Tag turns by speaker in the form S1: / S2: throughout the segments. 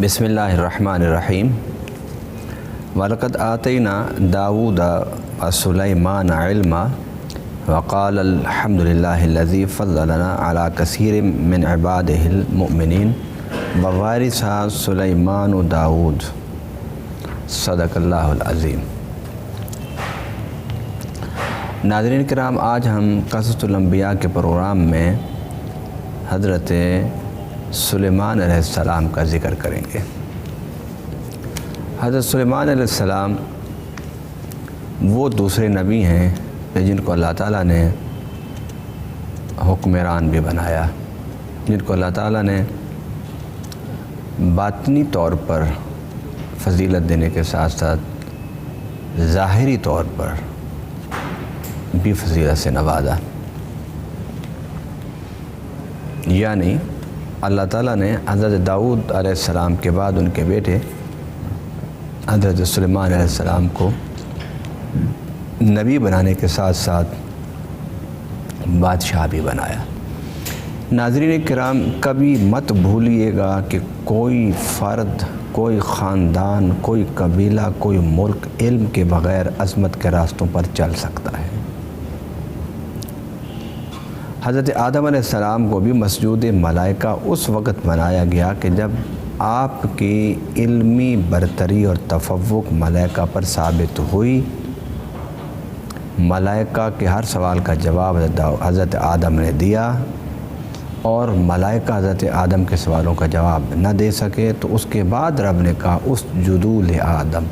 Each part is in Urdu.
S1: بسم اللہ الرحمن الرحیم وَلَقَدْ آتَيْنَا دَاوُودَ وَسُلَيْمَانَ عِلْمًا وَقَالَ الْحَمْدُ لِلَّهِ الَّذِي فَضَّلَنَا عَلَى كَثِيرٍ مِّنْ عِبَادِهِ الْمُؤْمِنِينَ وَوَارِثَ سُلَيْمَانُ دَاوُود صدق اللہ العظیم۔ ناظرین کرام، آج ہم قصص الانبیاء کے پروگرام میں حضرت سلیمان علیہ السلام کا ذکر کریں گے۔ حضرت سلیمان علیہ السلام وہ دوسرے نبی ہیں جن کو اللہ تعالیٰ نے حکمران بھی بنایا، جن کو اللہ تعالیٰ نے باطنی طور پر فضیلت دینے کے ساتھ ساتھ ظاہری طور پر بھی فضیلت سے نوازا۔ یعنی اللہ تعالیٰ نے حضرت داؤد علیہ السلام کے بعد ان کے بیٹے حضرت سلیمان علیہ السلام کو نبی بنانے کے ساتھ ساتھ بادشاہ بھی بنایا۔ ناظرین کرام، کبھی مت بھولیے گا کہ کوئی فرد، کوئی خاندان، کوئی قبیلہ، کوئی ملک علم کے بغیر عظمت کے راستوں پر چل سکتا ہے۔ حضرت آدم علیہ السلام کو بھی مسجود ملائکہ اس وقت بنایا گیا کہ جب آپ کی علمی برتری اور تفوق ملائکہ پر ثابت ہوئی۔ ملائکہ کے ہر سوال کا جواب حضرت آدم نے دیا، اور ملائکہ حضرت آدم کے سوالوں کا جواب نہ دے سکے تو اس کے بعد رب نے کہا اسجدوا لآدم،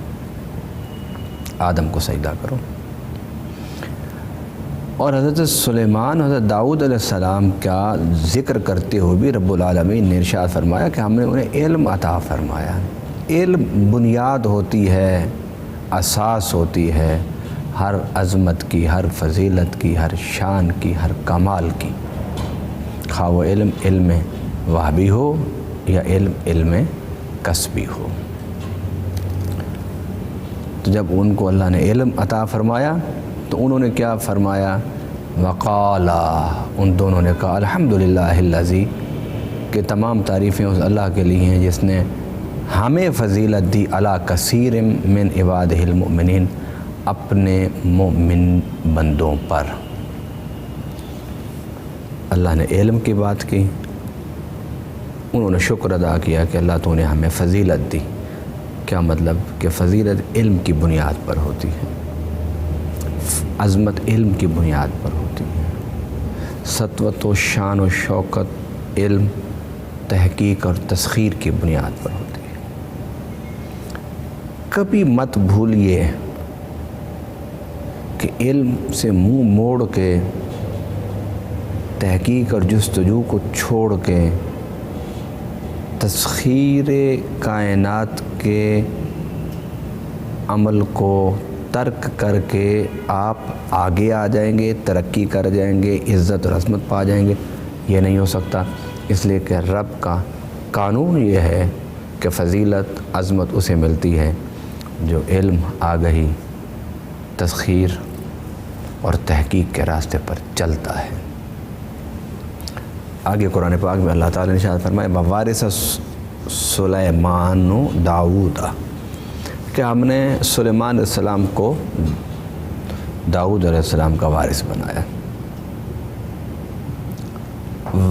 S1: آدم کو سجدہ کرو۔ اور حضرت سلیمان، حضرت داؤد علیہ السلام کا ذکر کرتے ہوئے بھی رب العالمین نے ارشاد فرمایا کہ ہم نے انہیں علم عطا فرمایا۔ علم بنیاد ہوتی ہے، اساس ہوتی ہے ہر عظمت کی، ہر فضیلت کی، ہر شان کی، ہر کمال کی، خواہ وہ علم وحبی ہو یا علم کسبی ہو۔ تو جب ان کو اللہ نے علم عطا فرمایا تو انہوں نے کیا فرمایا؟ وقالا، ان دونوں نے کہا الحمدللہ الذی، کہ تمام تعریفیں اس اللہ کے لیے ہیں جس نے ہمیں فضیلت دی علی کثیر من عبادہ المؤمنین، اپنے مومن بندوں پر۔ اللہ نے علم کی بات کی، انہوں نے شکر ادا کیا کہ اللہ تو نے ہمیں فضیلت دی۔ کیا مطلب؟ کہ فضیلت علم کی بنیاد پر ہوتی ہے، عظمت علم کی بنیاد پر ہوتی ہے، سطوت و شان و شوکت علم، تحقیق اور تسخیر کی بنیاد پر ہوتی ہے۔ کبھی مت بھولیے کہ علم سے منہ موڑ کے، تحقیق اور جستجو کو چھوڑ کے، تسخیر کائنات کے عمل کو ترک کر کے آپ آگے آ جائیں گے، ترقی کر جائیں گے، عزت اور عظمت پا جائیں گے، یہ نہیں ہو سکتا۔ اس لیے کہ رب کا قانون یہ ہے کہ فضیلت، عظمت اسے ملتی ہے جو علم، آگہی، تسخیر اور تحقیق کے راستے پر چلتا ہے۔ آگے قرآن پاک میں اللہ تعالیٰ نے ارشاد فرمایا وَوَارِثَ سُلَيْمَانُ دَاوُودَ، کہ ہم نے سلیمان علیہ السلام کو داؤد علیہ السلام کا وارث بنایا۔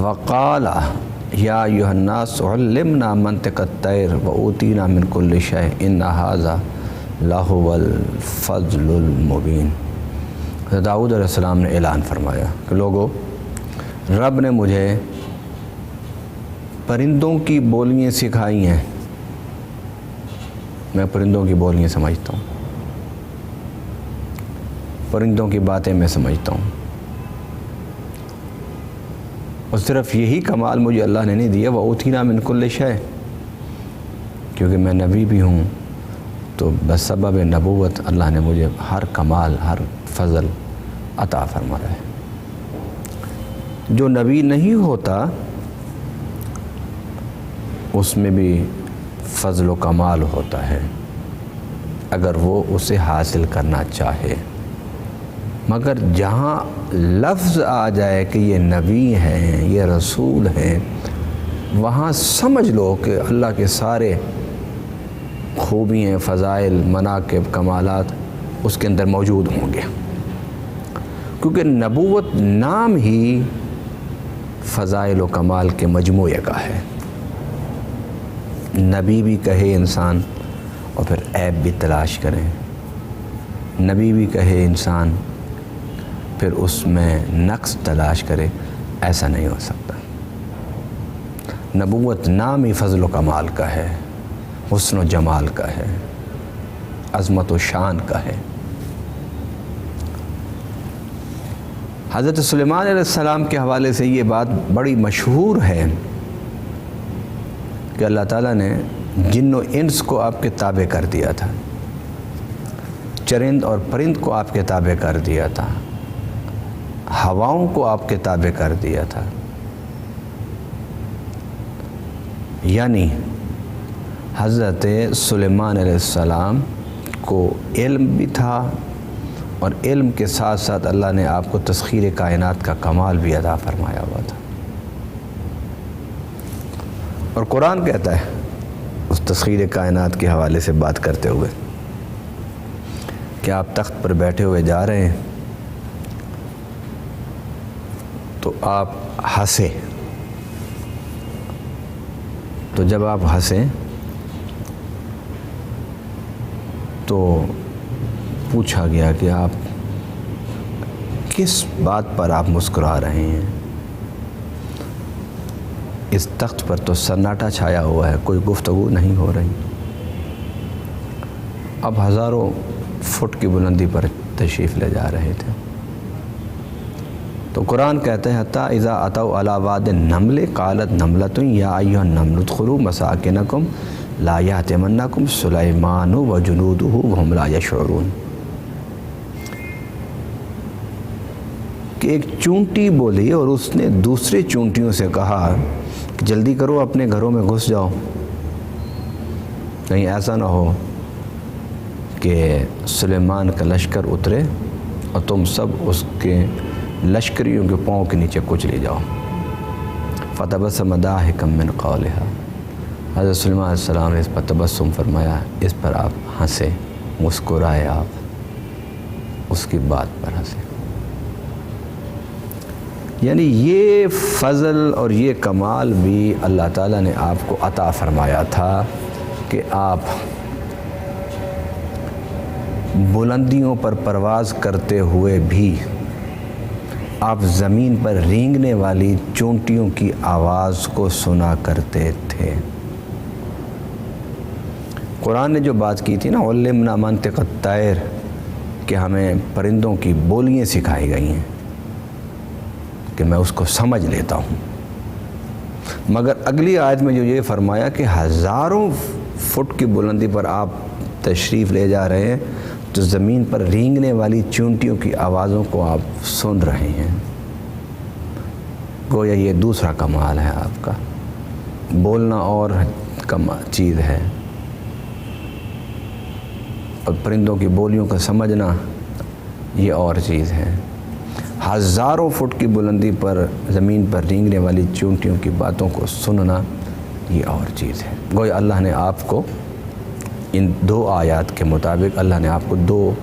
S1: وقال یا ایھا الناس علمنا منطق الطیر وأوتینا من کل شیء ان ھذا لہو الفضل المبین۔ داؤد علیہ السلام نے اعلان فرمایا کہ لوگو، رب نے مجھے پرندوں کی بولیاں سکھائی ہیں، میں پرندوں کی بولیاں سمجھتا ہوں، پرندوں کی باتیں میں سمجھتا ہوں، اور صرف یہی کمال مجھے اللہ نے نہیں دیا وَأُوتِينَا مِن كُلِّ شَيْءٍ، کیونکہ میں نبی بھی ہوں تو بسبب نبوت اللہ نے مجھے ہر کمال، ہر فضل عطا فرمایا ہے۔ جو نبی نہیں ہوتا اس میں بھی فضل و کمال ہوتا ہے اگر وہ اسے حاصل کرنا چاہے، مگر جہاں لفظ آ جائے کہ یہ نبی ہیں، یہ رسول ہیں، وہاں سمجھ لو کہ اللہ کے سارے خوبیاں، فضائل، مناقب، کمالات اس کے اندر موجود ہوں گے، کیونکہ نبوت نام ہی فضائل و کمال کے مجموعے کا ہے۔ نبی بھی کہے انسان اور پھر عیب بھی تلاش کریں، نبی بھی کہے انسان پھر اس میں نقص تلاش کرے، ایسا نہیں ہو سکتا۔ نبوت نام ہی فضل و کمال کا ہے، حسن و جمال کا ہے، عظمت و شان کا ہے۔ حضرت سلیمان علیہ السلام کے حوالے سے یہ بات بڑی مشہور ہے کہ اللہ تعالیٰ نے جن و انس کو آپ کے تابع کر دیا تھا، چرند اور پرند کو آپ کے تابع کر دیا تھا، ہواؤں کو آپ کے تابع کر دیا تھا۔ یعنی حضرت سلیمان علیہ السلام کو علم بھی تھا، اور علم کے ساتھ ساتھ اللہ نے آپ کو تسخیر کائنات کا کمال بھی عطا فرمایا ہوا تھا۔ اور قرآن کہتا ہے اس تسخیر کائنات کے حوالے سے بات کرتے ہوئے کہ آپ تخت پر بیٹھے ہوئے جا رہے ہیں تو آپ ہنسے، تو جب آپ ہنسیں تو پوچھا گیا کہ آپ کس بات پر آپ مسکرا رہے ہیں؟ اس تخت پر تو سناٹا چھایا ہوا ہے، کوئی گفتگو نہیں ہو رہی۔ اب ہزاروں فٹ کی بلندی پر تشریف لے جا رہے تھے، تو قرآن کہتے ہیں حتیٰ اذا اتوا علی واد النمل قالت نملۃ یا ایھا النمل ادخلوا مساکنکم لا یحطمنکم سلیمان وجنودہ وہم لا یشعرون، کہ ایک چونٹی بولی اور اس نے دوسرے چونٹیوں سے کہا کہ جلدی کرو، اپنے گھروں میں گھس جاؤ، کہیں ایسا نہ ہو کہ سلیمان کا لشکر اترے اور تم سب اس کے لشکریوں کے پاؤں کے نیچے کچلی جاؤ۔ فتبسم ضاحکا من قولہا، حضرت سلیمان علیہ السلام نے اس پر تبسم فرمایا، اس پر آپ ہنسے، مسکرائے، آپ اس کی بات پر ہنسے۔ یعنی یہ فضل اور یہ کمال بھی اللہ تعالیٰ نے آپ کو عطا فرمایا تھا کہ آپ بلندیوں پر پرواز کرتے ہوئے بھی آپ زمین پر رینگنے والی چونٹیوں کی آواز کو سنا کرتے تھے۔ قرآن نے جو بات کی تھی نا علمنا منطق الطیر، کہ ہمیں پرندوں کی بولیاں سکھائی گئی ہیں کہ میں اس کو سمجھ لیتا ہوں، مگر اگلی آیت میں جو یہ فرمایا کہ ہزاروں فٹ کی بلندی پر آپ تشریف لے جا رہے ہیں تو زمین پر رینگنے والی چونٹیوں کی آوازوں کو آپ سن رہے ہیں، گویا یہ دوسرا کمال ہے آپ کا۔ بولنا اور چیز ہے اور پرندوں کی بولیوں کو سمجھنا یہ اور چیز ہے۔ ہزاروں فٹ کی بلندی پر زمین پر رینگنے والی چونٹیوں کی باتوں کو سننا یہ اور چیز ہے۔ گویا اللہ نے آپ کو ان دو آیات کے مطابق اللہ نے آپ کو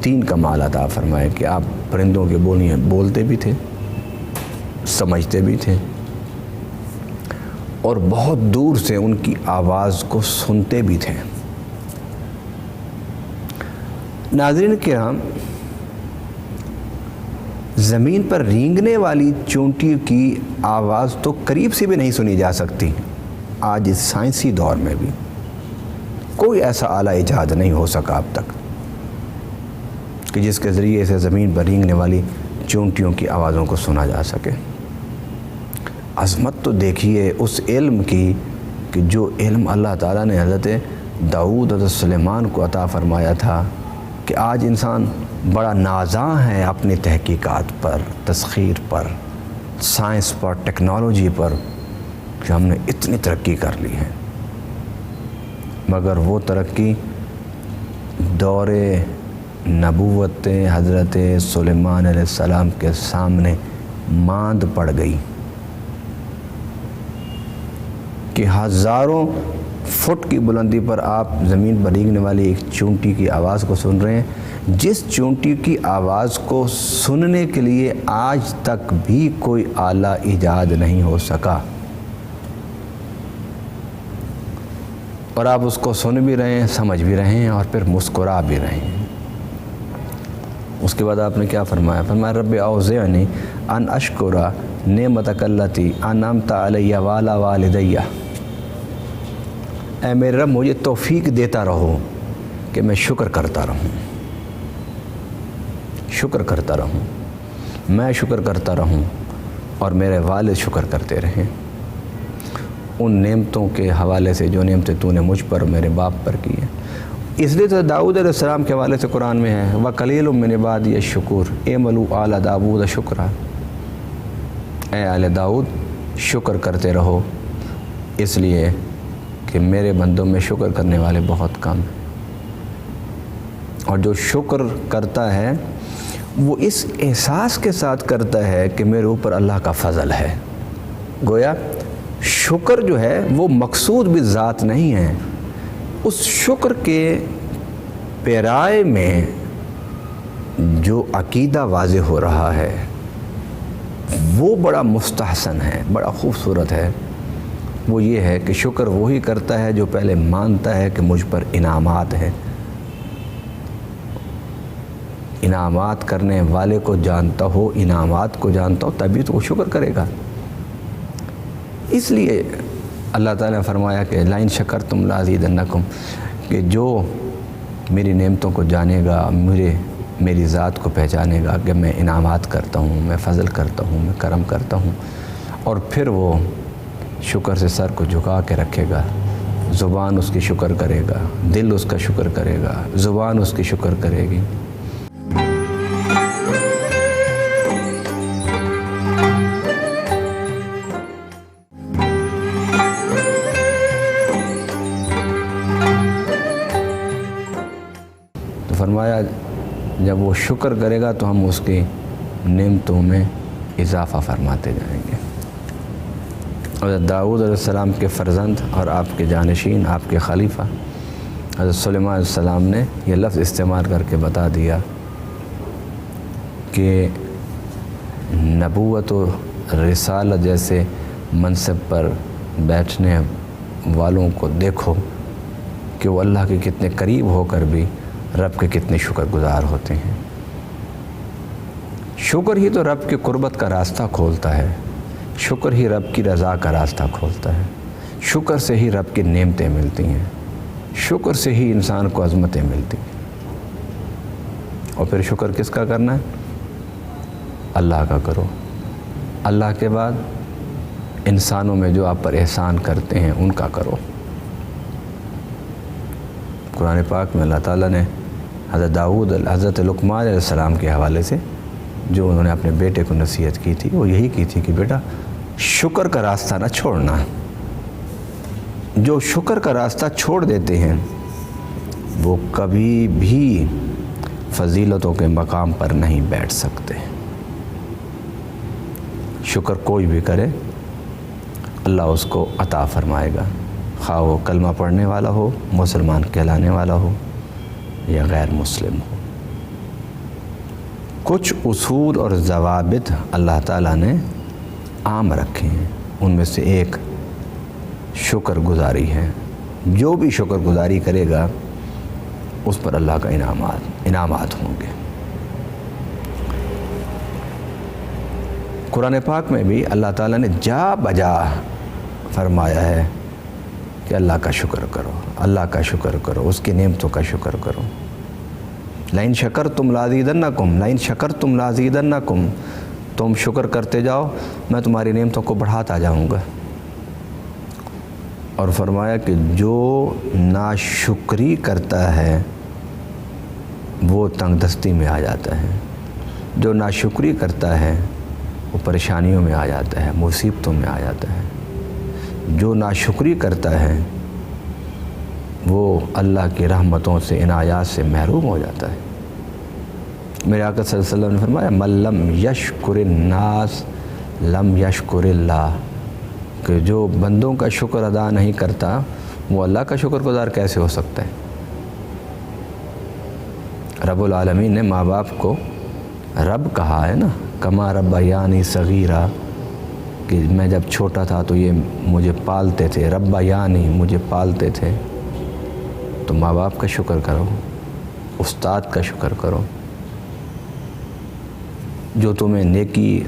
S1: تین کمال عطا فرمائے کہ آپ پرندوں کی بولیاں بولتے بھی تھے، سمجھتے بھی تھے، اور بہت دور سے ان کی آواز کو سنتے بھی تھے۔ ناظرین کرام، زمین پر رینگنے والی چونٹی کی آواز تو قریب سے بھی نہیں سنی جا سکتی۔ آج اس سائنسی دور میں بھی کوئی ایسا اعلیٰ ایجاد نہیں ہو سکا اب تک کہ جس کے ذریعے سے زمین پر رینگنے والی چونٹیوں کی آوازوں کو سنا جا سکے۔ عظمت تو دیکھیے اس علم کی کہ جو علم اللہ تعالیٰ نے حضرت داؤد حضرت سلیمان کو عطا فرمایا تھا، کہ آج انسان بڑا نازاں ہے اپنی تحقیقات پر، تسخیر پر، سائنس پر، ٹیکنالوجی پر، کہ ہم نے اتنی ترقی کر لی ہے، مگر وہ ترقی دور نبوت حضرت سلیمان علیہ السلام کے سامنے ماند پڑ گئی۔ کہ ہزاروں فٹ کی بلندی پر آپ زمین پر ریگنے والی ایک چونٹی کی آواز کو سن رہے ہیں، جس چونٹی کی آواز کو سننے کے لیے آج تک بھی کوئی آلہ ایجاد نہیں ہو سکا، اور آپ اس کو سن بھی رہے ہیں، سمجھ بھی رہے ہیں، اور پھر مسکرا بھی رہے ہیں۔ اس کے بعد آپ نے کیا فرمایا؟ فرمایا رب اوزعنی ان اشکر نعمتک التی انعمت علی وعلی والدی، اے میرے رب مجھے توفیق دیتا رہو کہ میں شکر کرتا رہوں، شکر کرتا رہوں، میں شکر کرتا رہوں، اور میرے والد شکر کرتے رہیں ان نعمتوں کے حوالے سے جو نعمتیں تو نے مجھ پر اور میرے باپ پر کی ہیں۔ اس لیے تو داؤد علیہ السلام کے حوالے سے قرآن میں ہے وَقَلِيلٌ مِّنْ عِبَادِيَ الشُّكُورُ اعْمَلُوا آلَ داؤد شکرا، اے آل داؤد شکر کرتے رہو، اس لیے کہ میرے بندوں میں شکر کرنے والے بہت کم ہیں، اور جو شکر کرتا ہے وہ اس احساس کے ساتھ کرتا ہے کہ میرے اوپر اللہ کا فضل ہے۔ گویا شکر جو ہے وہ مقصود بھی ذات نہیں ہے، اس شکر کے پیرائے میں جو عقیدہ واضح ہو رہا ہے وہ بڑا مستحسن ہے، بڑا خوبصورت ہے۔ وہ یہ ہے کہ شکر وہی کرتا ہے جو پہلے مانتا ہے کہ مجھ پر انعامات ہیں، انعامات کرنے والے کو جانتا ہو، انعامات کو جانتا ہو، تبھی تو وہ شکر کرے گا۔ اس لیے اللہ تعالیٰ نے فرمایا کہ لَئِن شَكَرْتُمْ لَأَزِيدَنَّكُمْ، کہ جو میری نعمتوں کو جانے گا، میری ذات کو پہچانے گا کہ میں انعامات کرتا ہوں، میں فضل کرتا ہوں، میں کرم کرتا ہوں، اور پھر وہ شکر سے سر کو جھکا کے رکھے گا، زبان اس کی شکر کرے گا، دل اس کا شکر کرے گا، زبان اس کی شکر کرے گی۔ تو فرمایا جب وہ شکر کرے گا تو ہم اس کی نعمتوں میں اضافہ فرماتے جائیں گے۔ حضرت داؤد علیہ السلام کے فرزند اور آپ کے جانشین، آپ کے خلیفہ حضرت سلیمان علیہ السلام نے یہ لفظ استعمال کر کے بتا دیا کہ نبوت و رسالت جیسے منصب پر بیٹھنے والوں کو دیکھو کہ وہ اللہ کے کتنے قریب ہو کر بھی رب کے کتنے شکر گزار ہوتے ہیں۔ شکر ہی تو رب کی قربت کا راستہ کھولتا ہے، شکر ہی رب کی رضا کا راستہ کھولتا ہے، شکر سے ہی رب کی نعمتیں ملتی ہیں، شکر سے ہی انسان کو عظمتیں ملتی ہیں۔ اور پھر شکر کس کا کرنا ہے؟ اللہ کا کرو۔ اللہ کے بعد انسانوں میں جو آپ پر احسان کرتے ہیں ان کا کرو۔ قرآن پاک میں اللہ تعالیٰ نے حضرت لقمان علیہ السلام کے حوالے سے جو انہوں نے اپنے بیٹے کو نصیحت کی تھی وہ یہی کی تھی کہ بیٹا شکر کا راستہ نہ چھوڑنا۔ جو شکر کا راستہ چھوڑ دیتے ہیں وہ کبھی بھی فضیلتوں کے مقام پر نہیں بیٹھ سکتے۔ شکر کوئی بھی کرے اللہ اس کو عطا فرمائے گا، خواہ وہ کلمہ پڑھنے والا ہو، مسلمان کہلانے والا ہو یا غیر مسلم ہو۔ کچھ اصول اور ضوابط اللہ تعالیٰ نے عام رکھے ہیں، ان میں سے ایک شکر گزاری ہے۔ جو بھی شکر گزاری کرے گا اس پر اللہ کا انعامات ہوں گے۔ قرآن پاک میں بھی اللہ تعالیٰ نے جا بجا فرمایا ہے کہ اللہ کا شکر کرو، اللہ کا شکر کرو، اس کی نعمتوں کا شکر کرو۔ لَئِن شَكَرْتُمْ لَأَزِيدَنَّكُمْ لَئِن شَكَرْتُمْ لَأَزِيدَنَّكُمْ، تم شکر کرتے جاؤ میں تمہاری نعمتوں کو بڑھاتا جاؤں گا۔ اور فرمایا کہ جو ناشکری کرتا ہے وہ تنگ دستی میں آ جاتا ہے، جو ناشکری کرتا ہے وہ پریشانیوں میں آ جاتا ہے، مصیبتوں میں آ جاتا ہے۔ جو ناشکری کرتا ہے وہ اللہ کی رحمتوں سے، عنایات سے محروم ہو جاتا ہے۔ میرے آقا صلی اللہ علیہ وسلم نے فرمایا من لم یشکر الناس لم یشکر اللہ، کہ جو بندوں کا شکر ادا نہیں کرتا وہ اللہ کا شکر گزار کیسے ہو سکتا ہے؟ رب العالمین نے ماں باپ کو رب کہا ہے نا، کما ربیانی صغیرہ، کہ میں جب چھوٹا تھا تو یہ مجھے پالتے تھے، ربیانی مجھے پالتے تھے۔ تو ماں باپ کا شکر کرو، استاد کا شکر کرو، جو تمہیں نیکی،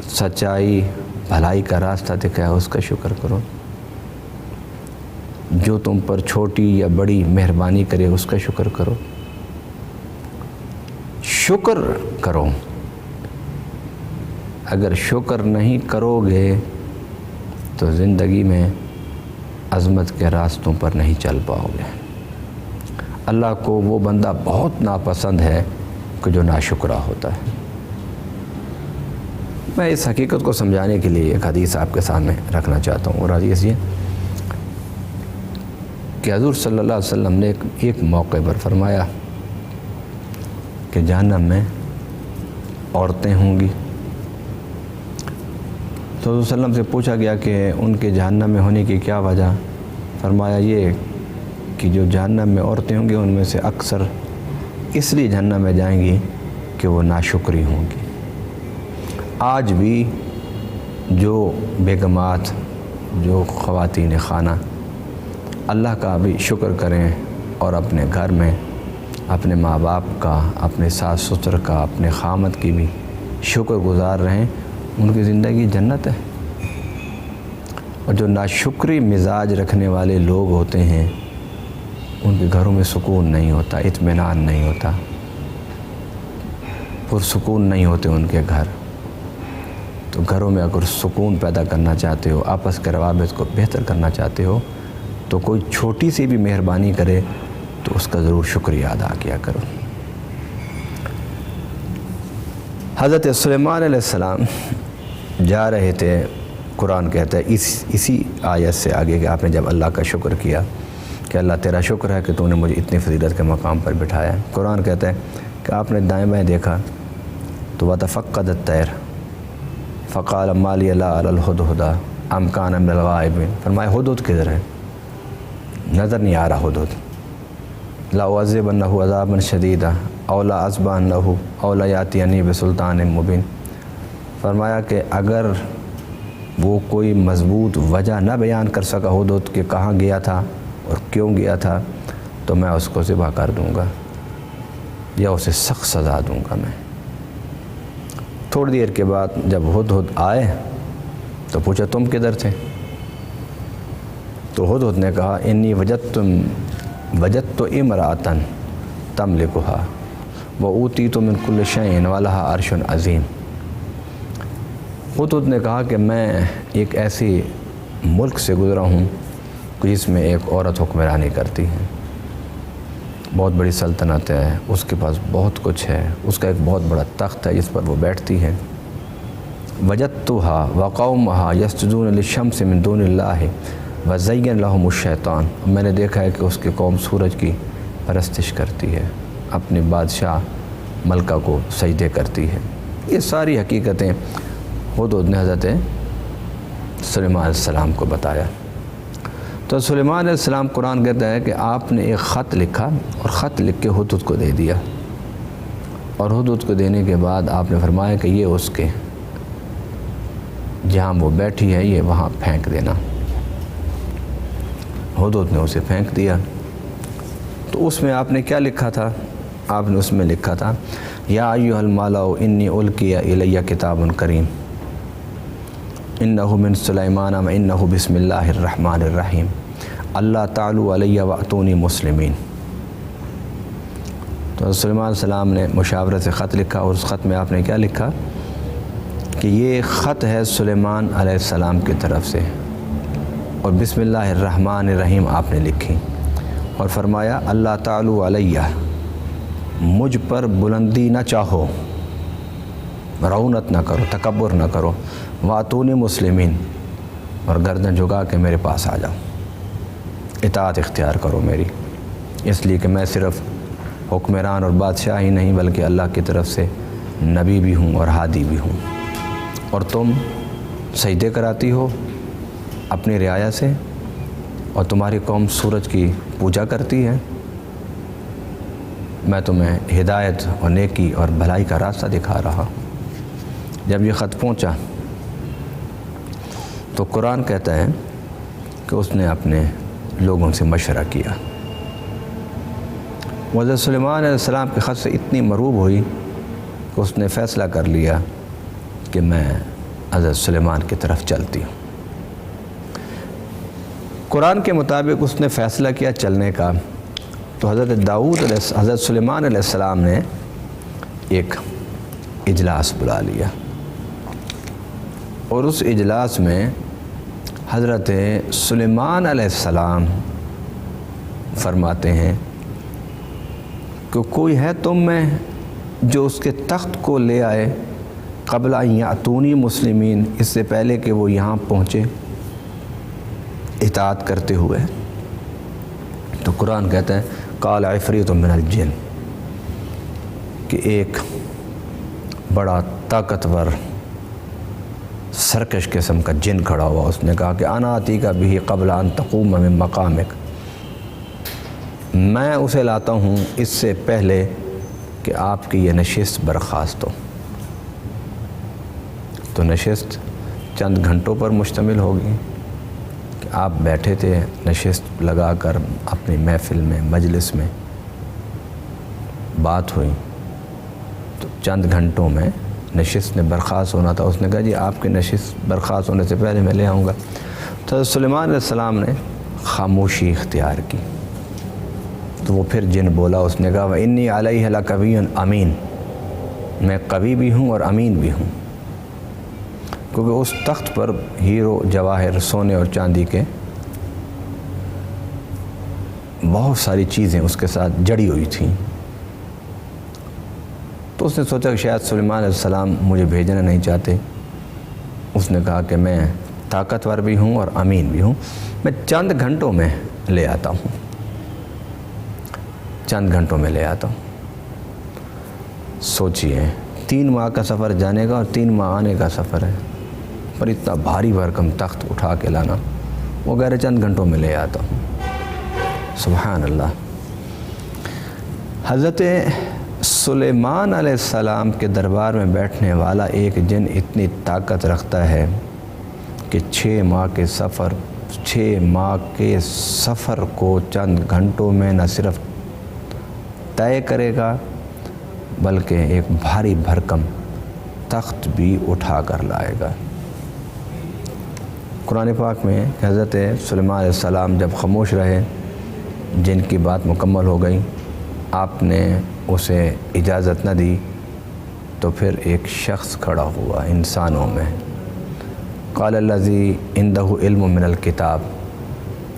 S1: سچائی، بھلائی کا راستہ دکھائے اس کا شکر کرو، جو تم پر چھوٹی یا بڑی مہربانی کرے اس کا شکر کرو۔ شکر کرو، اگر شکر نہیں کرو گے تو زندگی میں عظمت کے راستوں پر نہیں چل پاؤ گے۔ اللہ کو وہ بندہ بہت ناپسند ہے کہ جو ناشکرا ہوتا ہے۔ میں اس حقیقت کو سمجھانے کے لیے ایک حدیث آپ کے سامنے رکھنا چاہتا ہوں، اور حدیث یہ کہ حضور صلی اللہ علیہ وسلم نے ایک موقع پر فرمایا کہ جہنم میں عورتیں ہوں گی۔ تو حضور صلی اللہ علیہ وسلم سے پوچھا گیا کہ ان کے جہنم میں ہونے کی کیا وجہ؟ فرمایا یہ کہ جو جہنم میں عورتیں ہوں گی ان میں سے اکثر اس لیے جہنم میں جائیں گی کہ وہ ناشکری ہوں گی۔ آج بھی جو بیگمات، جو خواتین خانہ اللہ کا بھی شکر کریں اور اپنے گھر میں اپنے ماں باپ کا، اپنے ساس سسر کا، اپنے خامد کی بھی شکر گزار رہیں، ان کی زندگی جنت ہے۔ اور جو ناشکری مزاج رکھنے والے لوگ ہوتے ہیں ان کے گھروں میں سکون نہیں ہوتا، اطمینان نہیں ہوتا، پرسکون نہیں ہوتے ان کے گھر۔ تو گھروں میں اگر سکون پیدا کرنا چاہتے ہو، آپس کے روابط کو بہتر کرنا چاہتے ہو، تو کوئی چھوٹی سی بھی مہربانی کرے تو اس کا ضرور شکریہ ادا کیا کرو۔ حضرت سلیمان علیہ السلام جا رہے تھے، قرآن کہتا ہے اسی آیت سے آگے کہ آپ نے جب اللہ کا شکر کیا کہ اللہ تیرا شکر ہے کہ تو نے مجھے اتنی فضیلت کے مقام پر بٹھایا ہے۔ قرآن کہتا ہے کہ آپ نے دائیں بائیں دیکھا تو وَتَفَقَّدَ الطَّيْرَ فَقَالَ مَا لِيَ لَا أَرَى الْهُدْهُدَ أَمْ كَانَ مِنَ الْغَائِبِينَ۔ فرمایا ہدہد کدھر ہے؟ نظر نہیں آ رہا ہدہد۔ لَأُعَذِّبَنَّهُ عَذَابًا شَدِيدًا أَوْ لَأَذْبَحَنَّهُ أَوْ لَيَأْتِيَنِّي بِسُلْطَانٍ مُبِينٍ۔ فرمایا کہ اگر وہ کوئی مضبوط وجہ نہ بیان کر سکا ہدہد کہ کہاں گیا تھا اور کیوں گیا تھا، تو میں اس کو ذبح کر دوں گا یا اسے سخت سزا دوں گا میں۔ تھوڑی دیر کے بعد جب ہدہد آئے تو پوچھا تم کدھر تھے؟ تو ہدہد نے کہا انی وجدت امرأۃ تملکها وأوتیت من کل شیء ولها عرش عظیم۔ ہدہد نے کہا کہ میں ایک ایسی ملک سے گزرا ہوں جس میں ایک عورت حکمرانی کرتی ہے، بہت بڑی سلطنت ہے، اس کے پاس بہت کچھ ہے، اس کا ایک بہت بڑا تخت ہے جس پر وہ بیٹھتی ہے۔ وجدتها وقومها يسجدون للشمس من دون اللہ وزین لهم الشیطان۔ میں نے دیکھا ہے کہ اس کی قوم سورج کی پرستش کرتی ہے، اپنے بادشاہ ملکہ کو سجدے کرتی ہے۔ یہ ساری حقیقتیں ہدہد نے حضرت سلیمان علیہ السلام کو بتایا۔ تو سلیمان علیہ السلام، قرآن کہتا ہے کہ آپ نے ایک خط لکھا اور خط لکھ کے ہدہد کو دے دیا، اور ہدہد کو دینے کے بعد آپ نے فرمایا کہ یہ اس کے جہاں وہ بیٹھی ہے یہ وہاں پھینک دینا۔ ہدہد نے اسے پھینک دیا۔ تو اس میں آپ نے کیا لکھا تھا؟ آپ نے اس میں لکھا تھا یا ایھا الملأ انی القی الی کتاب کریم انہ من سلیمان وانہ بسم اللہ الرحمن الرحیم اللہ تعالی علی واتونی مسلمین۔ تو سلیمان علیہ السلام نے مشاورت سے خط لکھا، اور اس خط میں آپ نے کیا لکھا کہ یہ خط ہے سلیمان علیہ السلام کی طرف سے، اور بسم اللہ الرحمن الرحیم آپ نے لکھی، اور فرمایا اللہ تعالی علیہ، مجھ پر بلندی نہ چاہو، رعونت نہ کرو، تکبر نہ کرو، واتونی مسلمین، اور گردن جھکا کے میرے پاس آ جاؤ، اطاعت اختیار کرو میری، اس لیے کہ میں صرف حکمران اور بادشاہ ہی نہیں بلکہ اللہ کی طرف سے نبی بھی ہوں اور ہادی بھی ہوں، اور تم سجدے کراتی ہو اپنی رعایا سے اور تمہاری قوم سورج کی پوجا کرتی ہے، میں تمہیں ہدایت اور نیکی اور بھلائی کا راستہ دکھا رہا ہوں۔ جب یہ خط پہنچا تو قرآن کہتا ہے کہ اس نے اپنے لوگوں سے مشورہ کیا۔ حضرت سلیمان علیہ السلام کے خط سے اتنی مرعوب ہوئی کہ اس نے فیصلہ کر لیا کہ میں حضرت سلیمان کی طرف چلتی ہوں۔ قرآن کے مطابق اس نے فیصلہ کیا چلنے کا، تو حضرت سلیمان علیہ السلام نے ایک اجلاس بلا لیا، اور اس اجلاس میں حضرت سلیمان علیہ السلام فرماتے ہیں کہ کوئی ہے تم میں جو اس کے تخت کو لے آئے قبل ان یاتونی مسلمین، اس سے پہلے کہ وہ یہاں پہنچے اطاعت کرتے ہوئے۔ تو قرآن کہتا ہے قال عفریت من الجن، کہ ایک بڑا طاقتور سرکش قسم کا جن کھڑا ہوا، اس نے کہا کہ انا آتیک بہ قبل ان تقوم من مقامک، میں اسے لاتا ہوں اس سے پہلے کہ آپ کی یہ نشست برخاست ہو۔ تو نشست چند گھنٹوں پر مشتمل ہوگی کہ آپ بیٹھے تھے نشست لگا کر اپنی محفل میں، مجلس میں بات ہوئی، تو چند گھنٹوں میں نشست نے برخاست ہونا تھا۔ اس نے کہا جی آپ کی نشست برخاست ہونے سے پہلے میں لے آؤں گا۔ تو حضرت سلیمان علیہ السلام نے خاموشی اختیار کی، تو وہ پھر جن بولا، اس نے کہا وَإِنِّي عَلَيْهِ لَقَوِيٌّ امین، میں قوی بھی ہوں اور امین بھی ہوں، کیونکہ اس تخت پر ہیرو جواہر سونے اور چاندی کے بہت ساری چیزیں اس کے ساتھ جڑی ہوئی تھیں۔ تو اس نے سوچا کہ شاید سلیمان علیہ السلام مجھے بھیجنا نہیں چاہتے۔ اس نے کہا کہ میں طاقتور بھی ہوں اور امین بھی ہوں، میں چند گھنٹوں میں لے آتا ہوں، چند گھنٹوں میں لے آتا ہوں۔ سوچئے 3 ماہ کا سفر جانے کا اور 3 ماہ آنے کا سفر ہے، پر اتنا بھاری بھرکم تخت اٹھا کے لانا، وہ کہہ رہے چند گھنٹوں میں لے آتا ہوں۔ سبحان اللہ۔ حضرت سلیمان علیہ السلام کے دربار میں بیٹھنے والا ایک جن اتنی طاقت رکھتا ہے کہ 6 ماہ کے سفر کو چند گھنٹوں میں نہ صرف طے کرے گا بلکہ ایک بھاری بھرکم تخت بھی اٹھا کر لائے گا۔ قرآن پاک میں حضرت سلیمان علیہ السلام جب خاموش رہے، جن کی بات مکمل ہو گئی، آپ نے اسے اجازت نہ دی، تو پھر ایک شخص کھڑا ہوا انسانوں میں، قال الذی عندہ علم من الکتاب،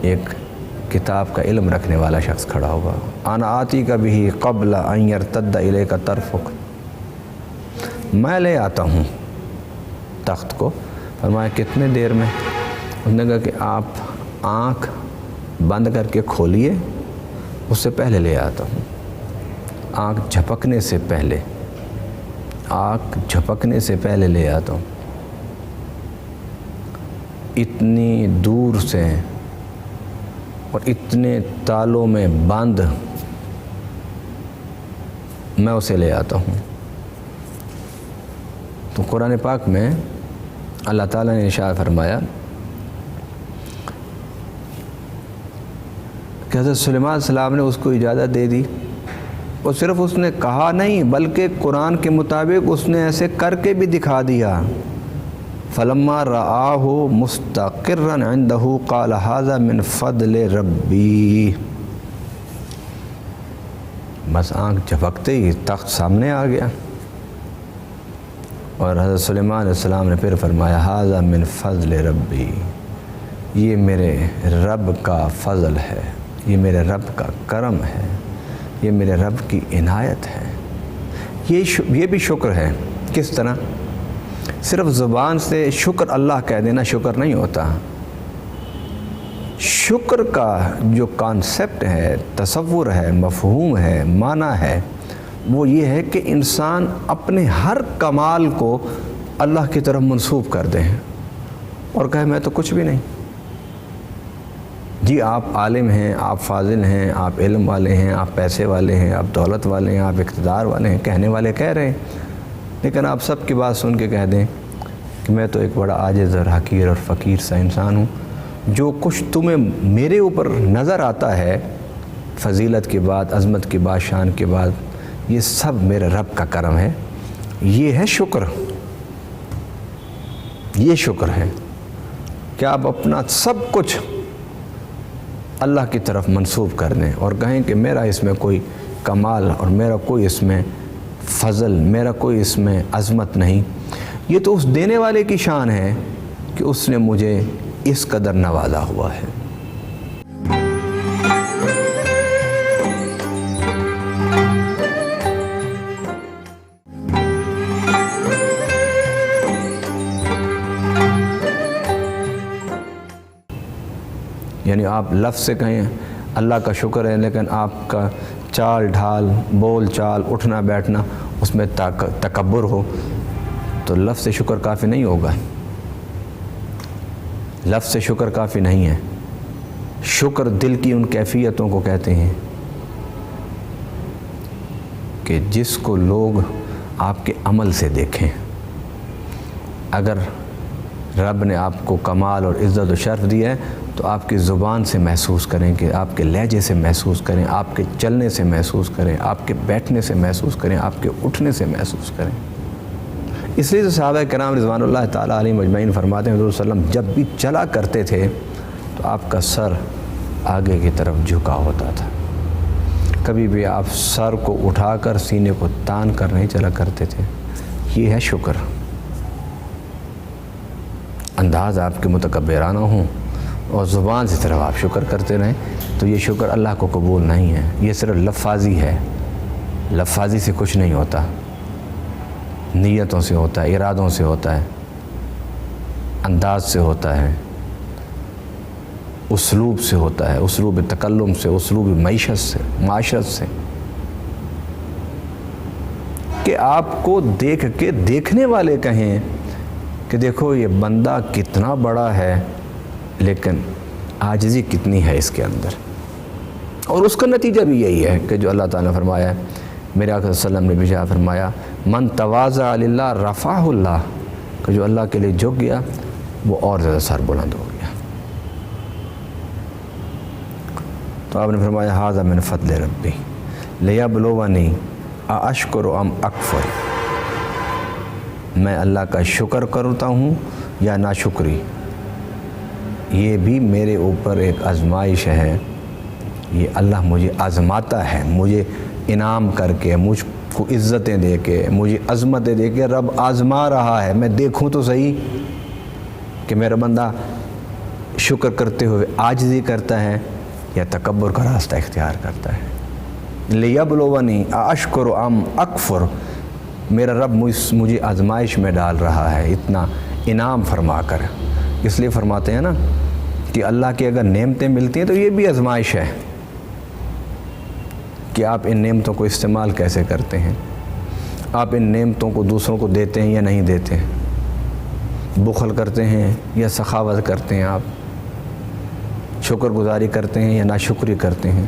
S1: ایک کتاب کا علم رکھنے والا شخص کھڑا ہوا، انا آتیک بہ قبل ان یرتد الیک طرفک، میں لے آتا ہوں تخت کو۔ فرمایا کتنے دیر میں؟ انہوں نے کہا کہ آپ آنکھ بند کر کے کھولیے، اس سے پہلے لے آتا ہوں، آنکھ جھپکنے سے پہلے، آنکھ جھپکنے سے پہلے لے آتا ہوں۔ اتنی دور سے اور اتنے تالوں میں بند میں اسے لے آتا ہوں۔ تو قرآن پاک میں اللہ تعالیٰ نے ارشاد فرمایا کہ حضرت سلیمان علیہ السلام نے اس کو اجازت دے دی، اور صرف اس نے کہا نہیں بلکہ قرآن کے مطابق اس نے ایسے کر کے بھی دکھا دیا۔ فلما رآہ مستقرا عندہ قال ھذا من فضل ربی، بس آنکھ جھپکتے ہی تخت سامنے آ گیا، اور حضرت سلیمان علیہ السلام نے پھر فرمایا ھذا من فضل ربی، یہ میرے رب کا فضل ہے، یہ میرے رب کا کرم ہے، یہ میرے رب کی عنایت ہے۔ یہ بھی شکر ہے۔ کس طرح؟ صرف زبان سے شکر اللہ کہہ دینا شکر نہیں ہوتا۔ شکر کا جو کانسیپٹ ہے، تصور ہے، مفہوم ہے، معنی ہے، وہ یہ ہے کہ انسان اپنے ہر کمال کو اللہ کی طرف منسوب کر دے اور کہے میں تو کچھ بھی نہیں، جی آپ عالم ہیں، آپ فاضل ہیں، آپ علم والے ہیں، آپ پیسے والے ہیں، آپ دولت والے ہیں، آپ اقتدار والے ہیں، کہنے والے کہہ رہے ہیں، لیکن آپ سب کی بات سن کے کہہ دیں کہ میں تو ایک بڑا عاجز اور حقیر اور فقیر سا انسان ہوں. جو کچھ تمہیں میرے اوپر نظر آتا ہے فضیلت کی بات، عظمت کی بات، شان کی بات، یہ سب میرے رب کا کرم ہے. یہ ہے شکر، یہ شکر ہے کہ آپ اپنا سب کچھ اللہ کی طرف منسوب کر دیں اور کہیں کہ میرا اس میں کوئی کمال اور میرا کوئی اس میں فضل، میرا کوئی اس میں عظمت نہیں. یہ تو اس دینے والے کی شان ہے کہ اس نے مجھے اس قدر نوازا ہوا ہے. یعنی آپ لفظ سے کہیں اللہ کا شکر ہے، لیکن آپ کا چال ڈھال، بول چال، اٹھنا بیٹھنا اس میں تکبر ہو تو لفظ سے شکر کافی نہیں ہوگا. لفظ سے شکر کافی نہیں ہے. شکر دل کی ان کیفیتوں کو کہتے ہیں کہ جس کو لوگ آپ کے عمل سے دیکھیں. اگر رب نے آپ کو کمال اور عزت و شرف دی ہے تو آپ کی زبان سے محسوس کریں، کہ آپ کے لہجے سے محسوس کریں، آپ کے چلنے سے محسوس کریں، آپ کے بیٹھنے سے محسوس کریں، آپ کے اٹھنے سے محسوس کریں. اس لیے تو صحابہ کرام رضوان اللہ تعالیٰ علیہم اجمعین فرماتے ہیں حضور صلی اللہ علیہ وسلم جب بھی چلا کرتے تھے تو آپ کا سر آگے کی طرف جھکا ہوتا تھا. کبھی بھی آپ سر کو اٹھا کر سینے کو تان کر نہیں چلا کرتے تھے. یہ ہے شکر. انداز آپ کے متکبرانہ ہوں اور زبان سے طرف آپ شکر کرتے رہیں تو یہ شکر اللہ کو قبول نہیں ہے. یہ صرف لفاظی ہے. لفاظی سے کچھ نہیں ہوتا، نیتوں سے ہوتا ہے، ارادوں سے ہوتا ہے، انداز سے ہوتا ہے، اسلوب سے ہوتا ہے، اسلوب تکلم سے، اسلوب معیشت سے، معاشرت سے. کہ آپ کو دیکھ کے دیکھنے والے کہیں کہ دیکھو یہ بندہ کتنا بڑا ہے لیکن عاجزی کتنی ہے اس کے اندر. اور اس کا نتیجہ بھی یہی ہے کہ جو اللہ تعالیٰ نے فرمایا ہے، میرے آقا صلی اللہ علیہ وسلم نے بھی جہاں فرمایا من تواضع للہ رفعہ اللہ، کہ جو اللہ کے لیے جھک گیا وہ اور زیادہ سر بلند ہو گیا. تو آپ نے فرمایا ھذا من فضل ربی لیبلونی ااشکر ام اکفر، میں اللہ کا شکر کرتا ہوں یا ناشکری، یہ بھی میرے اوپر ایک آزمائش ہے. یہ اللہ مجھے آزماتا ہے، مجھے انعام کر کے، مجھ کو عزتیں دے کے، مجھے عظمتیں دے کے رب آزما رہا ہے. میں دیکھوں تو صحیح کہ میرا بندہ شکر کرتے ہوئے عاجزی کرتا ہے یا تکبر کا راستہ اختیار کرتا ہے. لیبلونی ااشکر ام اکفر، میرا رب مجھے آزمائش میں ڈال رہا ہے اتنا انعام فرما کر. اس لیے فرماتے ہیں نا کہ اللہ کی اگر نعمتیں ملتی ہیں تو یہ بھی آزمائش ہے کہ آپ ان نعمتوں کو استعمال کیسے کرتے ہیں، آپ ان نعمتوں کو دوسروں کو دیتے ہیں یا نہیں دیتے ہیں، بخل کرتے ہیں یا سخاوت کرتے ہیں، آپ شکر گزاری کرتے ہیں یا ناشکری کرتے ہیں.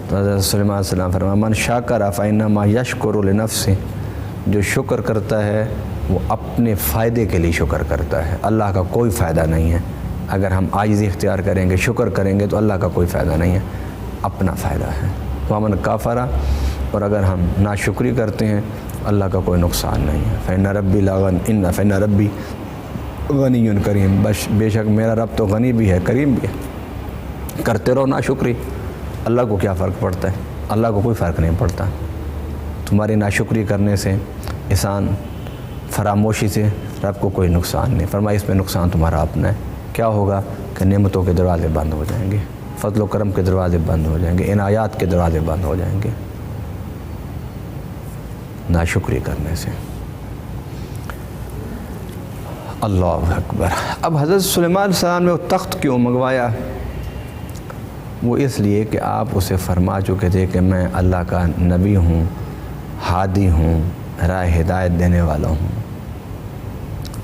S1: تو حضرت سلیمان علیہ السلام فرمایا من شاکر فانما یشکر لنفسہ، جو شکر کرتا ہے وہ اپنے فائدے کے لیے شکر کرتا ہے، اللہ کا کوئی فائدہ نہیں ہے. اگر ہم عاجزی اختیار کریں گے، شکر کریں گے تو اللہ کا کوئی فائدہ نہیں ہے، اپنا فائدہ ہے. ومن کفر، اور اگر ہم ناشکری کرتے ہیں اللہ کا کوئی نقصان نہیں ہے. فإن ربی غنی کریم، بے شک میرا رب تو غنی بھی ہے، کریم بھی ہے. کرتے رہو ناشکری، اللہ کو کیا فرق پڑتا ہے؟ اللہ کو کوئی فرق نہیں پڑتا. تمہاری ناشکری کرنے سے، احسان فراموشی سے رب کو کوئی نقصان نہیں. فرمایا اس میں نقصان تمہارا اپنا ہے. کیا ہوگا کہ نعمتوں کے دروازے بند ہو جائیں گے، فضل و کرم کے دروازے بند ہو جائیں گے، عنایات کے دروازے بند ہو جائیں گے ناشکری کرنے سے. اللہ اکبر. اب حضرت سلیمان علیہ السلام نے وہ تخت کیوں منگوایا؟ وہ اس لیے کہ آپ اسے فرما چکے تھے کہ میں اللہ کا نبی ہوں، ہادی ہوں، راہ ہدایت دینے والا ہوں.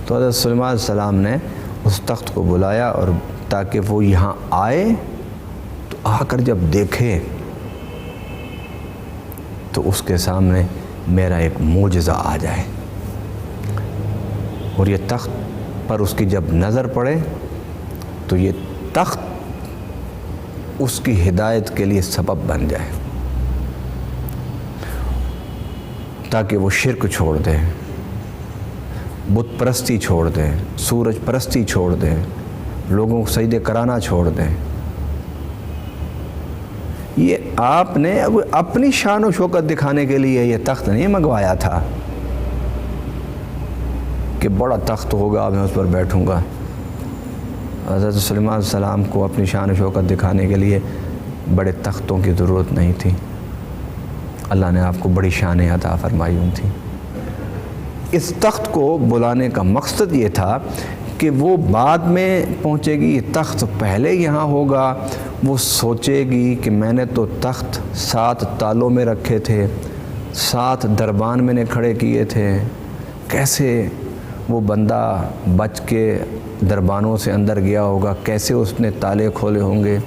S1: تو حضرت سلیمان علیہ السلام نے اس تخت کو بلایا اور تاکہ وہ یہاں آئے تو آ کر جب دیکھے تو اس کے سامنے میرا ایک معجزہ آ جائے، اور یہ تخت پر اس کی جب نظر پڑے تو یہ تخت اس کی ہدایت کے لیے سبب بن جائے، تاکہ وہ شرک چھوڑ دیں، بت پرستی چھوڑ دیں، سورج پرستی چھوڑ دیں، لوگوں کو سجدے کرانا چھوڑ دیں۔ یہ آپ نے اپنی شان و شوکت دکھانے کے لیے یہ تخت نہیں منگوایا تھا کہ بڑا تخت ہوگا میں اس پر بیٹھوں گا۔ حضرت سلیمان علیہ السلام کو اپنی شان و شوکت دکھانے کے لیے بڑے تختوں کی ضرورت نہیں تھی، اللہ نے آپ کو بڑی شانیں عطا فرمائی ہوئی تھی۔ اس تخت کو بلانے کا مقصد یہ تھا کہ وہ بعد میں پہنچے گی، یہ تخت پہلے یہاں ہوگا، وہ سوچے گی کہ میں نے تو تخت 7 تالوں میں رکھے تھے، 7 دربان میں نے کھڑے کیے تھے، کیسے وہ بندہ بچ کے دربانوں سے اندر گیا ہوگا، کیسے اس نے تالے کھولے ہوں گے،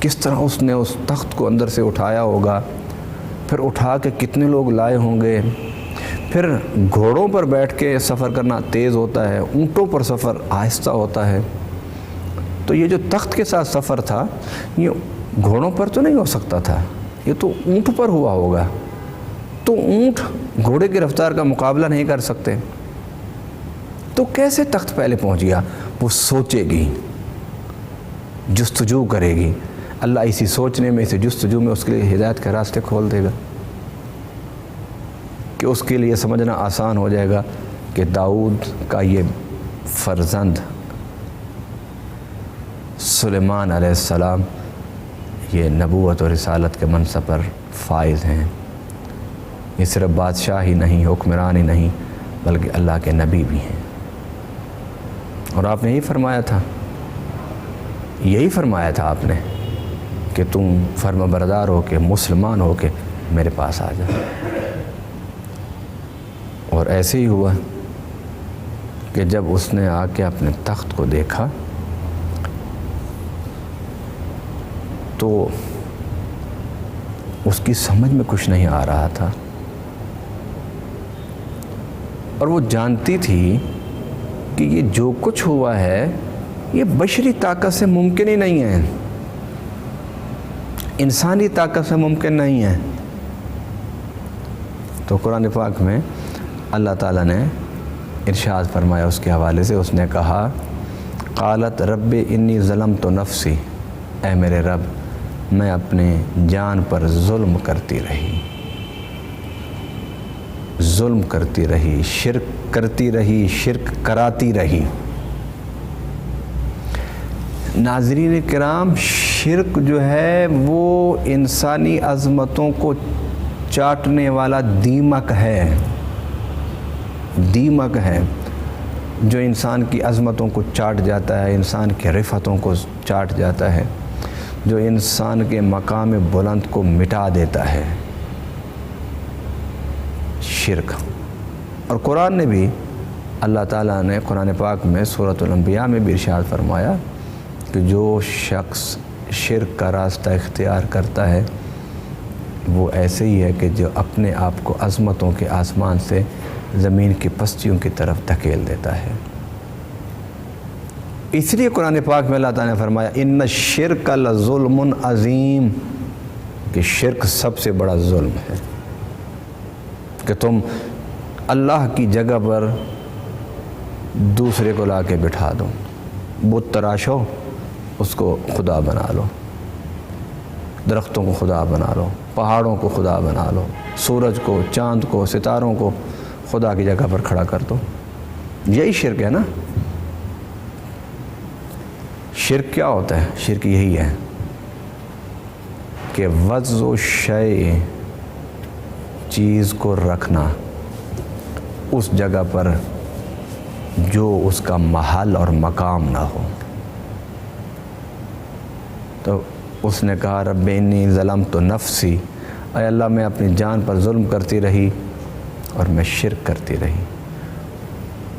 S1: کس طرح اس نے اس تخت کو اندر سے اٹھایا ہوگا، پھر اٹھا کے کتنے لوگ لائے ہوں گے۔ پھر گھوڑوں پر بیٹھ کے سفر کرنا تیز ہوتا ہے، اونٹوں پر سفر آہستہ ہوتا ہے، تو یہ جو تخت کے ساتھ سفر تھا یہ گھوڑوں پر تو نہیں ہو سکتا تھا، یہ تو اونٹ پر ہوا ہوگا، تو اونٹ گھوڑے کی رفتار کا مقابلہ نہیں کر سکتے، تو کیسے تخت پہلے پہنچ گیا؟ وہ سوچے گی، جستجو کرے گی، اللہ اسی سوچنے میں، اسی جستجو میں اس کے لیے ہدایت کے راستے کھول دے گا کہ اس کے لیے سمجھنا آسان ہو جائے گا کہ داؤد کا یہ فرزند سلیمان علیہ السلام یہ نبوت اور رسالت کے منصب پر فائز ہیں، یہ صرف بادشاہ ہی نہیں، حکمران ہی نہیں، بلکہ اللہ کے نبی بھی ہیں۔ اور آپ نے یہی فرمایا تھا آپ نے کہ تم فرما بردار ہو کے، مسلمان ہو کے میرے پاس آ جا، اور ایسے ہی ہوا کہ جب اس نے آ کے اپنے تخت کو دیکھا تو اس کی سمجھ میں کچھ نہیں آ رہا تھا، اور وہ جانتی تھی کہ یہ جو کچھ ہوا ہے یہ بشری طاقت سے ممکن ہی نہیں ہے، انسانی طاقت سے ممکن نہیں ہے۔ تو قرآن پاک میں اللہ تعالیٰ نے ارشاد فرمایا اس کے حوالے سے، اس نے کہا قالت رب انی ظلمت نفسی، اے میرے رب میں اپنے جان پر ظلم کرتی رہی، شرک کرتی رہی، شرک کراتی رہی۔ ناظرین کرام، شرک جو ہے وہ انسانی عظمتوں کو چاٹنے والا دیمک ہے جو انسان کی عظمتوں کو چاٹ جاتا ہے، انسان کی رفتوں کو چاٹ جاتا ہے، جو انسان کے مقام بلند کو مٹا دیتا ہے، شرک۔ اور قرآن نے بھی، اللہ تعالیٰ نے قرآن پاک میں سورۃ الانبیاء میں بھی ارشاد فرمایا کہ جو شخص شرک کا راستہ اختیار کرتا ہے وہ ایسے ہی ہے کہ جو اپنے آپ کو عظمتوں کے آسمان سے زمین کی پستیوں کی طرف دھکیل دیتا ہے۔ اس لیے قرآن پاک میں اللہ تعالیٰ نے فرمایا ان الشرک لظلم عظیم، کہ شرک سب سے بڑا ظلم ہے کہ تم اللہ کی جگہ پر دوسرے کو لا کے بٹھا دو، بت تراشو، اس کو خدا بنا لو، درختوں کو خدا بنا لو، پہاڑوں کو خدا بنا لو، سورج کو، چاند کو، ستاروں کو خدا کی جگہ پر کھڑا کر دو۔ یہی شرک ہے نا۔ شرک کیا ہوتا ہے؟ شرک یہی ہے کہ وضع شیء، چیز کو رکھنا اس جگہ پر جو اس کا محل اور مقام نہ ہو۔ تو اس نے کہا رب انی ظلمت نفسی، اے اللہ میں اپنی جان پر ظلم کرتی رہی اور میں شرک کرتی رہی۔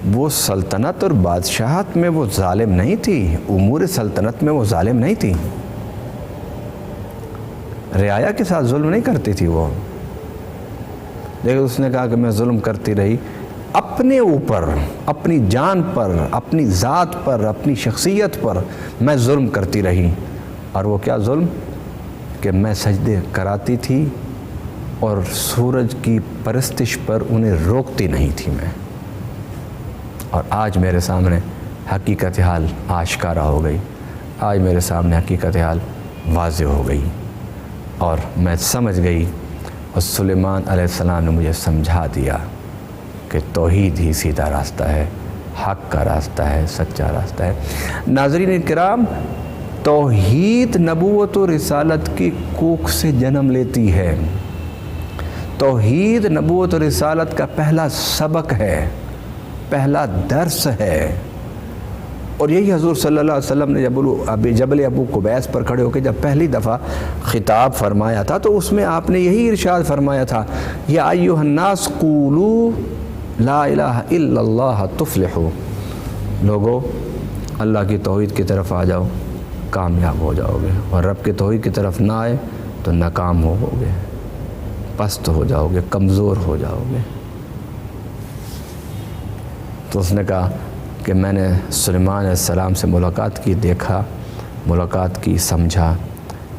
S1: وہ سلطنت اور بادشاہت میں وہ ظالم نہیں تھی، امور سلطنت میں وہ ظالم نہیں تھی، رعایا کے ساتھ ظلم نہیں کرتی تھی وہ. لیکن اس نے کہا کہ میں ظلم کرتی رہی اپنے اوپر، اپنی جان پر، اپنی ذات پر، اپنی شخصیت پر میں ظلم کرتی رہی. اور وہ کیا ظلم؟ کہ میں سجدے کراتی تھی اور سورج کی پرستش پر انہیں روکتی نہیں تھی میں. اور آج میرے سامنے حقیقت حال آشکارا ہو گئی، آج میرے سامنے حقیقت حال واضح ہو گئی اور میں سمجھ گئی. اور سلیمان علیہ السلام نے مجھے سمجھا دیا کہ توحید ہی سیدھا راستہ ہے، حق کا راستہ ہے، سچا راستہ ہے. ناظرین کرام، توحید نبوت و رسالت کی کوکھ سے جنم لیتی ہے. توحید نبوت و رسالت کا پہلا سبق ہے، پہلا درس ہے. اور یہی حضور صلی اللہ علیہ وسلم نے جبل ابو قبیس پر کھڑے ہو کے جب پہلی دفعہ خطاب فرمایا تھا تو اس میں آپ نے یہی ارشاد فرمایا تھا، یا ایھا الناس قولوا لا الہ الا اللہ تفلحوا. لوگو اللہ کی توحید کی طرف آ جاؤ، کامیاب ہو جاؤ گے، اور رب کی توحید کی طرف نہ آئے تو ناکام ہو گے، پست ہو جاؤ گے، کمزور ہو جاؤ گے. تو اس نے کہا کہ میں نے سلیمان علیہ السلام سے ملاقات کی، دیکھا، ملاقات کی، سمجھا،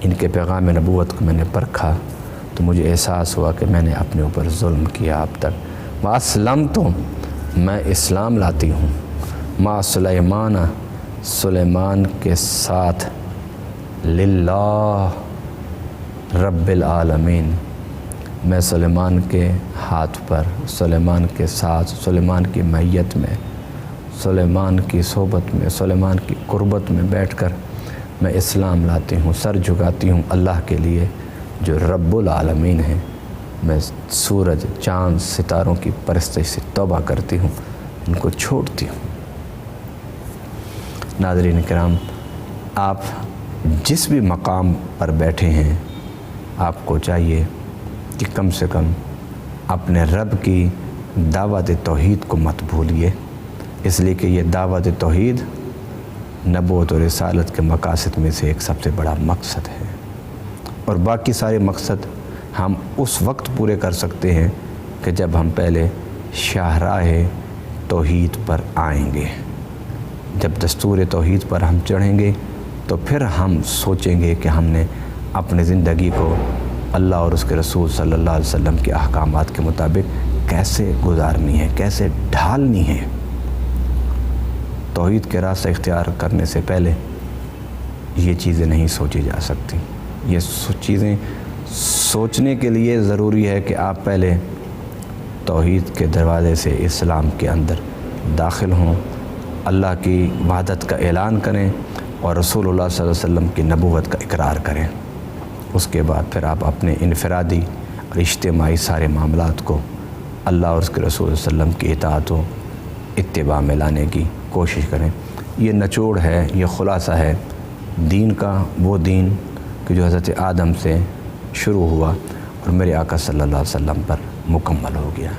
S1: ان کے پیغام نبوت کو میں نے پرکھا تو مجھے احساس ہوا کہ میں نے اپنے اوپر ظلم کیا اب تک. وَأَسْلَمْتُ، میں اسلام لاتی ہوں، مَا سلیمان، سلیمان کے ساتھ، للہ رب العالمین، میں سلیمان کے ہاتھ پر، سلیمان کے ساتھ، سلیمان کی معیت میں، سلیمان کی صحبت میں، سلیمان کی قربت میں بیٹھ کر میں اسلام لاتی ہوں، سر جھکاتی ہوں اللہ کے لیے جو رب العالمین ہے. میں سورج، چاند، ستاروں کی پرستش سے توبہ کرتی ہوں، ان کو چھوڑتی ہوں. ناظرین کرام، آپ جس بھی مقام پر بیٹھے ہیں آپ کو چاہیے کہ کم سے کم اپنے رب کی دعوت توحید کو مت بھولیے، اس لیے کہ یہ دعوت توحید نبوت و رسالت کے مقاصد میں سے ایک سب سے بڑا مقصد ہے. اور باقی سارے مقصد ہم اس وقت پورے کر سکتے ہیں کہ جب ہم پہلے شاہراہ توحید پر آئیں گے. جب دستور توحید پر ہم چڑھیں گے تو پھر ہم سوچیں گے کہ ہم نے اپنی زندگی کو اللہ اور اس کے رسول صلی اللہ علیہ وسلم کے احکامات کے مطابق کیسے گزارنی ہے، کیسے ڈھالنی ہے. توحید کے راستہ اختیار کرنے سے پہلے یہ چیزیں نہیں سوچی جا سکتی. یہ چیزیں سوچنے کے لیے ضروری ہے کہ آپ پہلے توحید کے دروازے سے اسلام کے اندر داخل ہوں، اللہ کی وحدت کا اعلان کریں اور رسول اللہ صلی اللہ علیہ وسلم کی نبوت کا اقرار کریں. اس کے بعد پھر آپ اپنے انفرادی اور اجتماعی سارے معاملات کو اللہ اور اس کے رسول صلی اللہ علیہ وسلم کی اطاعت و اتباع میں لانے کی کوشش کریں. یہ نچوڑ ہے، یہ خلاصہ ہے دین کا، وہ دین کہ جو حضرت آدم سے شروع ہوا اور میرے آقا صلی اللہ علیہ وسلم پر مکمل ہو گیا.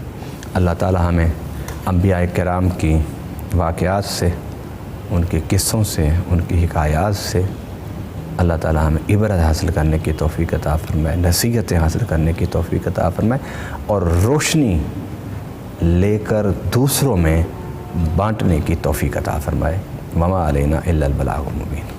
S1: اللہ تعالی ہمیں انبیاء کرام کی واقعات سے، ان کے قصوں سے، ان کی حکایات سے اللہ تعالی ہمیں عبرت حاصل کرنے کی توفیق عطا فرمائے، نصیحتیں حاصل کرنے کی توفیق عطا فرمائے اور روشنی لے کر دوسروں میں بانٹنے کی توفیق عطا فرمائے. وما علینا الا البلاغ المبین.